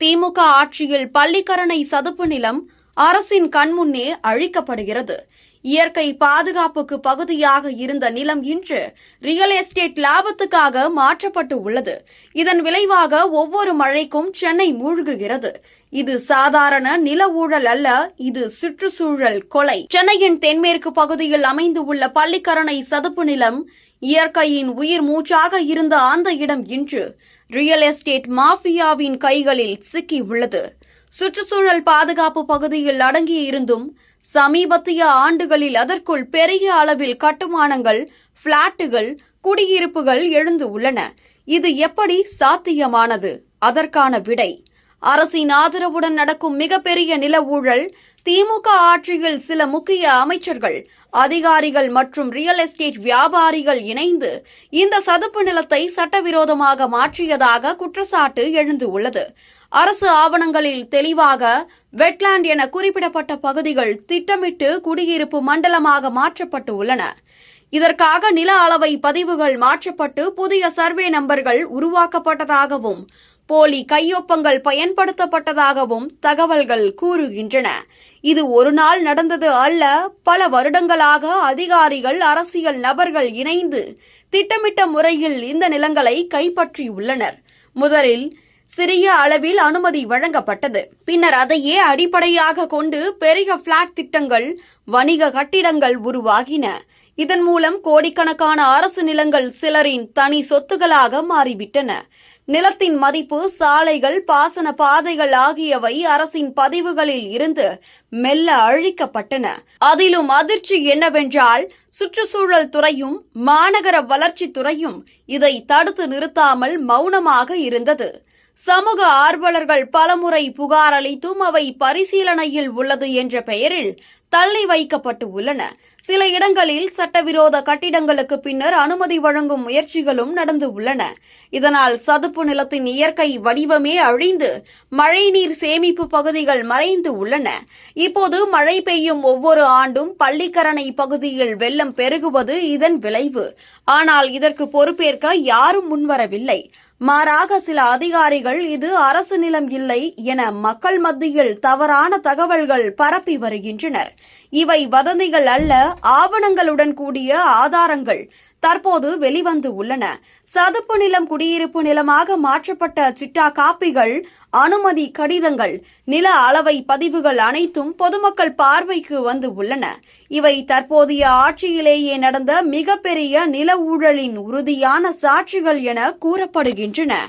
திமுக ஆட்சியில் பள்ளிக்கரணை சதுப்பு நிலம் அரசின் கண்முன்னே அழிக்கப்படுகிறது. இயற்கை பாதுகாப்புக்கு பகுதியாக இருந்த நிலம் இன்று ரியல் எஸ்டேட் லாபத்துக்காக மாற்றப்பட்டு உள்ளது. இதன் விளைவாக ஒவ்வொரு மழைக்கும் சென்னை மூழ்குகிறது. இது சாதாரண நில ஊழல் அல்ல, இது சுற்றுச்சூழல் கொலை. சென்னையின் தென்மேற்கு பகுதியில் அமைந்துள்ள பள்ளிக்கரணை சதுப்பு நிலம் இயற்கையின் உயிர் மூச்சாக இருந்த அந்த இடம் இன்று ரியல் எஸ்டேட் மாஃபியாவின் கைகளில் சிக்கியுள்ளது. சுற்றுச்சூழல் பாதுகாப்பு பகுதியில் அடங்கியிருந்தும் சமீபத்திய ஆண்டுகளில் அதற்குள் பெரிய அளவில் கட்டுமானங்கள், பிளாட்டுகள், குடியிருப்புகள் எழுந்து உள்ளன. இது எப்படி சாத்தியமானது? அதற்கான விடை அரசின் ஆதரவுடன் நடக்கும் மிகப்பெரிய நில ஊழல். திமுக ஆட்சியில் சில முக்கிய அமைச்சர்கள், அதிகாரிகள் மற்றும் ரியல் எஸ்டேட் வியாபாரிகள் இணைந்து இந்த சதுப்பு நிலத்தை சட்டவிரோதமாக மாற்றியதாக குற்றச்சாட்டு எழுந்து உள்ளது. அரசு ஆவணங்களில் தெளிவாக வெட்லாண்ட் என குறிப்பிடப்பட்ட பகுதிகள் திட்டமிட்டு குடியிருப்பு மண்டலமாக மாற்றப்பட்டு உள்ளன. இதற்காக நில அளவை பதிவுகள் மாற்றப்பட்டு புதிய சர்வே நம்பர்கள் உருவாக்கப்பட்டதாகவும் போலி கையொப்பங்கள் பயன்படுத்தப்பட்டதாகவும் தகவல்கள் கூறுகின்றன. இது ஒரு நாள் நடந்தது அல்ல, பல வருடங்களாக அதிகாரிகள், அரசியல் நபர்கள் இணைந்து திட்டமிட்ட முறையில் இந்த நிலங்களை கைப்பற்றியுள்ளனர். முதலில் சிறிய அளவில் அனுமதி வழங்கப்பட்டது. பின்னர் அதையே அடிப்படையாக கொண்டு பெரிய பிளாட் திட்டங்கள், வணிக கட்டிடங்கள் உருவாகின. இதன் மூலம் கோடிக்கணக்கான அரசு நிலங்கள் சிலரின் தனி சொத்துகளாக மாறிவிட்டன. நிலத்தின் மதிப்பு, சாலைகள், பாசன பாதைகள் ஆகியவை அரசின் பதிவுகளில் இருந்து மெல்ல அழிக்கப்பட்டன. அதிலும் அதிர்ச்சி என்னவென்றால், சுற்றுச்சூழல் துறையும் மாநகர வளர்ச்சி துறையும் இதை தடுத்து நிறுத்தாமல் மௌனமாக இருந்தது. சமூக ஆர்வலர்கள் பலமுறை புகார் அளித்தும் அவை பரிசீலனையில் உள்ளது என்ற பெயரில் தள்ளி வைக்கப்பட்டு உள்ளன. சில இடங்களில் சட்டவிரோத கட்டிடங்களுக்கு பின்னர் அனுமதி வழங்கும் முயற்சிகளும் நடந்து உள்ளன. இதனால் சதுப்பு நிலத்தின் இயற்கை வடிவமே அழிந்து மழைநீர் சேமிப்பு பகுதிகள் மறைந்து உள்ளன. இப்போது மழை பெய்யும் ஒவ்வொரு ஆண்டும் பள்ளிக்கரணை பகுதியில் வெள்ளம் பெருகுவது இதன் விளைவு. ஆனால் இதற்கு பொறுப்பேற்க யாரும் முன்வரவில்லை. மாறாக சில அதிகாரிகள் இது அரசு நிலம் இல்லை என மக்கள் மத்தியில் தவறான தகவல்கள் பரப்பி வருகின்றனர். இவை வதந்திகள் அல்ல, ஆவணங்களுடன் கூடிய ஆதாரங்கள் தற்போது வெளிவந்து உள்ளன. சதுப்பு நிலம் குடியிருப்பு நிலமாக மாற்றப்பட்ட சிட்டா காப்பிகள், அனுமதி கடிதங்கள், நில அளவை பதிவுகள் அனைத்தும் பொதுமக்கள் பார்வைக்கு வந்து உள்ளன. இவை தற்போதைய ஆட்சியிலேயே நடந்த மிகப்பெரிய நில ஊழலின் உறுதியான சாட்சிகள் என கூறப்படுகின்றன.